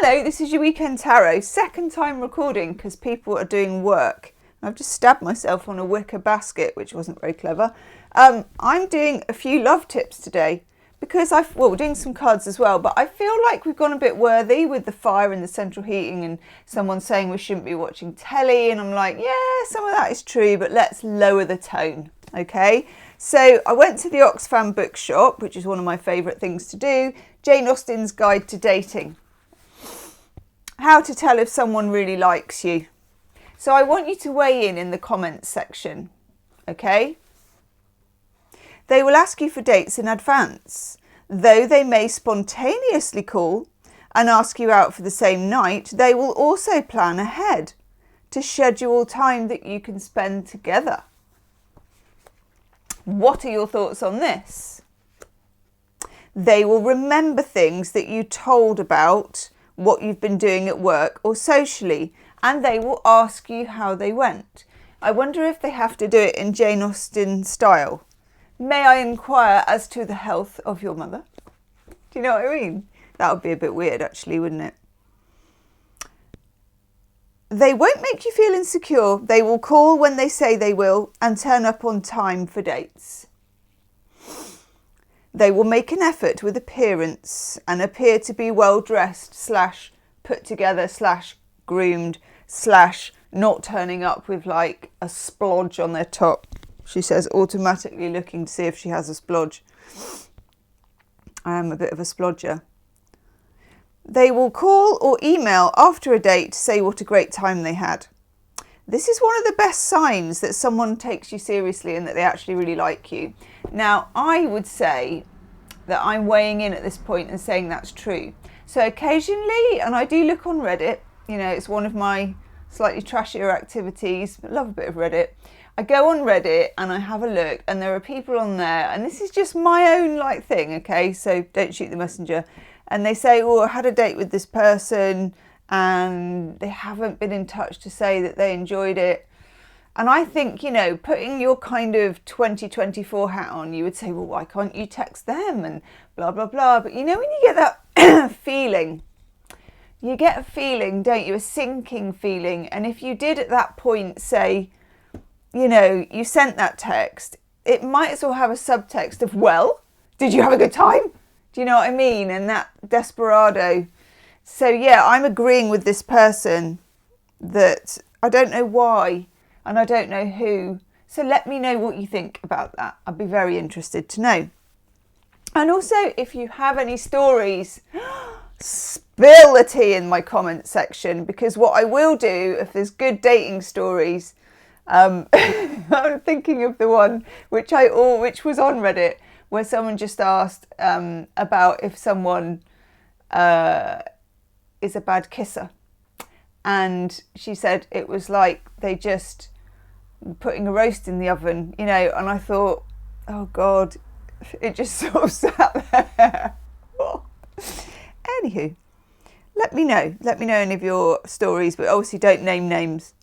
Hello, this is your Weekend Tarot. Second time recording because people are doing work. I've just stabbed myself on a wicker basket, which wasn't very clever. I'm doing a few love tips today because we're doing some cards as well, but I feel like we've gone a bit worthy with the fire and the central heating and someone saying we shouldn't be watching telly. And I'm like, yeah, some of that is true, but let's lower the tone. Okay. So I went to the Oxfam bookshop, which is one of my favourite things to do. Jane Austen's Guide to Dating. How to tell if someone really likes you. So I want you to weigh in the comments section, okay? They will ask you for dates in advance. Though they may spontaneously call and ask you out for the same night, they will also plan ahead to schedule time that you can spend together. What are your thoughts on this? They will remember things that you told about what you've been doing at work or socially, and they will ask you how they went. I wonder if they have to do it in Jane Austen style. May I inquire as to the health of your mother? Do you know what I mean? That would be a bit weird actually, wouldn't it? They won't make you feel insecure. They will call when they say they will and turn up on time for dates. They will make an effort with appearance and appear to be well dressed / put together / groomed / not turning up with like a splodge on their top. She says, automatically looking to see if she has a splodge. I am a bit of a splodger. They will call or email after a date to say what a great time they had. This is one of the best signs that someone takes you seriously and that they actually really like you. Now, I would say that I'm weighing in at this point and saying that's true. So occasionally, and I do look on Reddit, you know, it's one of my slightly trashier activities, but love a bit of Reddit. I go on Reddit and I have a look and there are people on there, and this is just my own like thing, okay? So don't shoot the messenger. And they say, oh, I had a date with this person and they haven't been in touch to say that they enjoyed it. And I think, you know, putting your kind of 2024 hat on, you would say, well, why can't you text them and blah, blah, blah. But you know, when you get that feeling, you get a feeling, don't you? A sinking feeling. And if you did at that point say, you know, you sent that text, it might as well have a subtext of, well, did you have a good time? Do you know what I mean? And that desperado. So yeah, I'm agreeing with this person that I don't know why and I don't know who. So let me know what you think about that. I'd be very interested to know. And also, if you have any stories, spill the tea in my comment section, because what I will do if there's good dating stories, I'm thinking of the one which was on Reddit, where someone just asked about if someone is a bad kisser. And she said it was like they just putting a roast in the oven, you know, and I thought, oh God, it just sort of sat there. Anywho, let me know any of your stories, but obviously don't name names.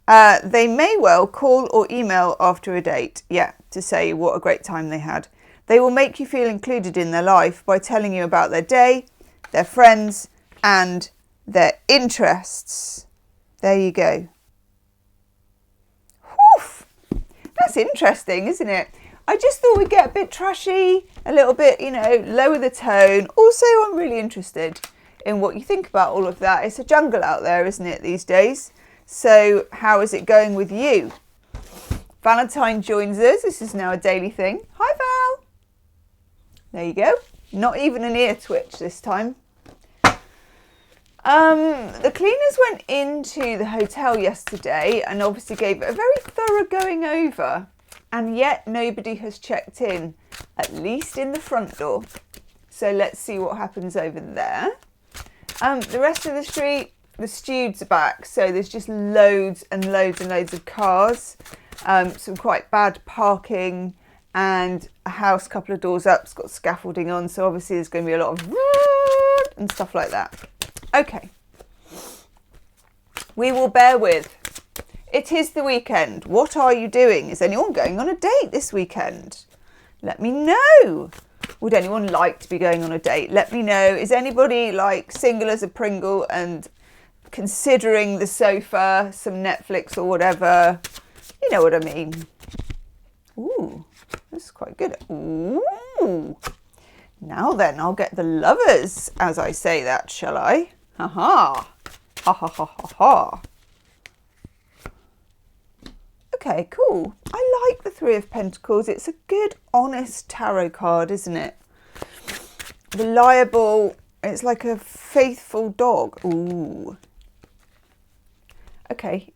They may well call or email after a date, to say what a great time they had. They will make you feel included in their life by telling you about their day, their friends, and their interests. There you go. Whew. That's interesting, isn't it? I just thought we'd get a bit trashy, a little bit, you know, lower the tone. Also, I'm really interested in what you think about all of that. It's a jungle out there, isn't it, these days? So how is it going with you? Valentine joins us. This is now a daily thing. Hi, Val. There you go. Not even an ear twitch this time. The cleaners went into the hotel yesterday and obviously gave it a very thorough going over, and yet nobody has checked in, at least in the front door. So let's see what happens over there. The rest of the street, the stewards are back, so there's just loads and loads and loads of cars, some quite bad parking, and a house a couple of doors up, it's got scaffolding on, so obviously there's going to be a lot of and stuff like that. Okay, we will bear with. It is the weekend. What are you doing? Is anyone going on a date this weekend? Let me know. Would anyone like to be going on a date? Let me know. Is anybody like single as a Pringle and considering the sofa, some Netflix or whatever? You know what I mean. Ooh, this is quite good. Ooh. Now then, I'll get the lovers as I say that, shall I? Ha ha. Ha ha ha ha ha. Okay, cool. I like the Three of Pentacles. It's a good, honest tarot card, isn't it? Reliable. It's like a faithful dog. Ooh. Okay.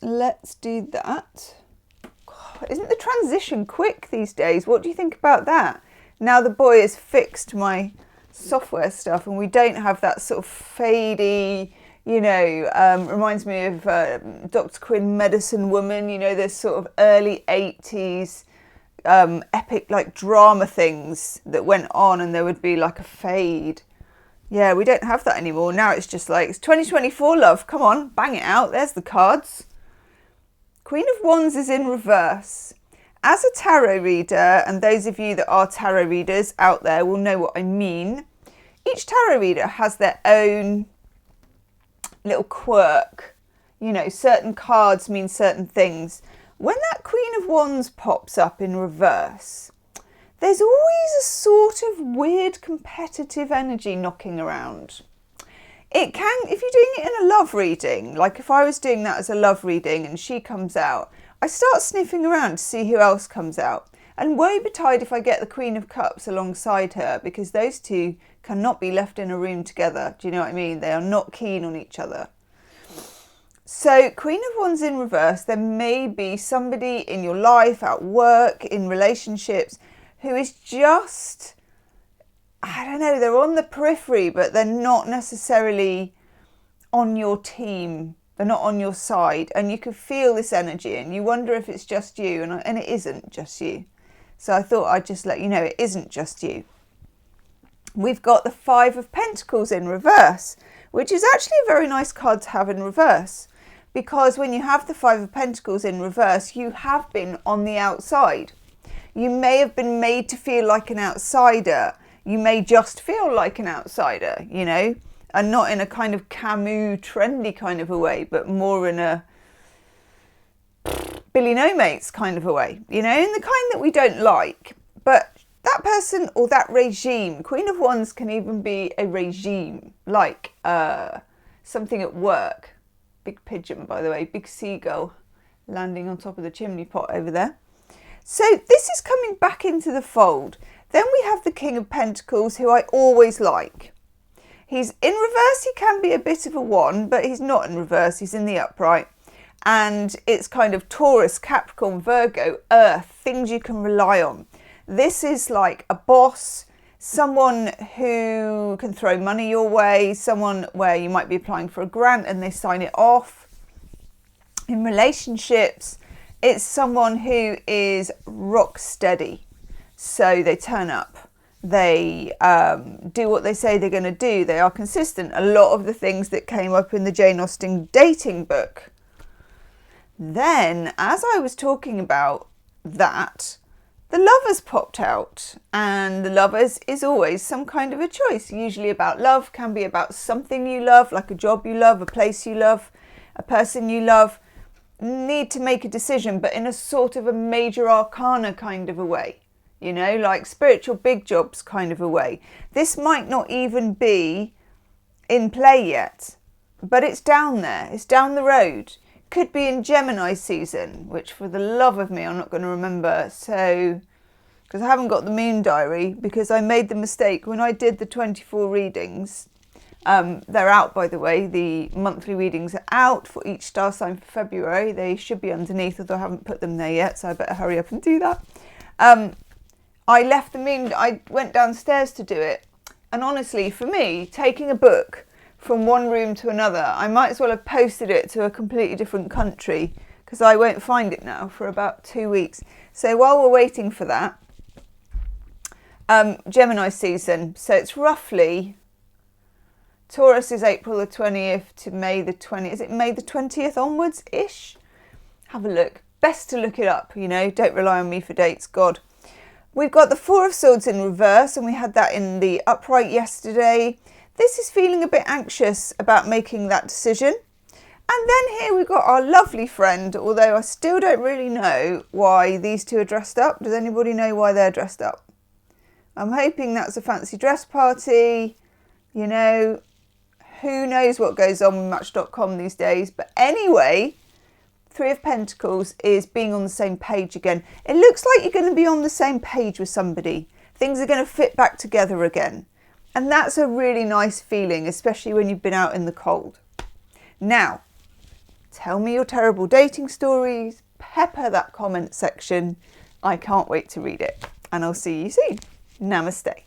Let's do that. God, isn't the transition quick these days? What do you think about that? Now the boy has fixed my software stuff and we don't have that sort of fadey, you know, reminds me of Dr. Quinn, Medicine Woman, you know, this sort of early 80s epic like drama things that went on and there would be like a fade. Yeah, we don't have that anymore. Now it's just like, it's 2024, love. Come on, bang it out. There's the cards. Queen of Wands is in reverse. As a tarot reader, and those of you that are tarot readers out there will know what I mean, each tarot reader has their own little quirk. You know, certain cards mean certain things. When that Queen of Wands pops up in reverse, there's always a sort of weird competitive energy knocking around. It can, if you're doing it in a love reading, like if I was doing that as a love reading and she comes out, I start sniffing around to see who else comes out. And woe betide if I get the Queen of Cups alongside her, because those two cannot be left in a room together. Do you know what I mean? They are not keen on each other. So Queen of Wands in reverse, there may be somebody in your life, at work, in relationships, who is just, I don't know, they're on the periphery, but they're not necessarily on your team. They're not on your side. And you can feel this energy and you wonder if it's just you. And it isn't just you. So I thought I'd just let you know it isn't just you. We've got the Five of Pentacles in reverse, which is actually a very nice card to have in reverse. Because when you have the Five of Pentacles in reverse, you have been on the outside. You may have been made to feel like an outsider. You may just feel like an outsider, you know, and not in a kind of Camus trendy kind of a way, but more in a Billy No Mates kind of a way, you know, in the kind that we don't like. But that person or that regime, Queen of Wands can even be a regime, like something at work. Big pigeon, by the way, big seagull landing on top of the chimney pot over there. So this is coming back into the fold. Then we have the King of Pentacles, who I always like. He's in reverse, he can be a bit of a one, but he's not in reverse, he's in the upright. And it's kind of Taurus, Capricorn, Virgo, Earth, things you can rely on. This is like a boss, someone who can throw money your way, someone where you might be applying for a grant and they sign it off. In relationships, it's someone who is rock steady. So they turn up, they do what they say they're going to do, they are consistent. A lot of the things that came up in the Jane Austen dating book. Then, as I was talking about that, the Lovers popped out. And the Lovers is always some kind of a choice, usually about love, can be about something you love, like a job you love, a place you love, a person you love. Need to make a decision, but in a sort of a major arcana kind of a way. You know, like spiritual big jobs kind of a way. This might not even be in play yet, but it's down there. It's down the road. Could be in Gemini season, which for the love of me, I'm not going to remember. So, because I haven't got the moon diary, because I made the mistake when I did the 24 readings. They're out, by the way. The monthly readings are out for each star sign for February. They should be underneath, although I haven't put them there yet, so I better hurry up and do that. I left the moon, I went downstairs to do it. And honestly, for me, taking a book from one room to another, I might as well have posted it to a completely different country, because I won't find it now for about 2 weeks. So while we're waiting for that, Gemini season. So it's roughly, Taurus is April the 20th to May the 20th. Is it May the 20th onwards-ish? Have a look. Best to look it up, you know. Don't rely on me for dates, God. We've got the Four of Swords in reverse, and we had that in the upright yesterday. This is feeling a bit anxious about making that decision. And then here we've got our lovely friend, although I still don't really know why these two are dressed up. Does anybody know why they're dressed up? I'm hoping that's a fancy dress party. You know, who knows what goes on with Match.com these days. But anyway, Three of Pentacles is being on the same page again. It looks like you're going to be on the same page with somebody. Things are going to fit back together again. And that's a really nice feeling, especially when you've been out in the cold. Now, tell me your terrible dating stories. Pepper that comment section. I can't wait to read it. And I'll see you soon. Namaste.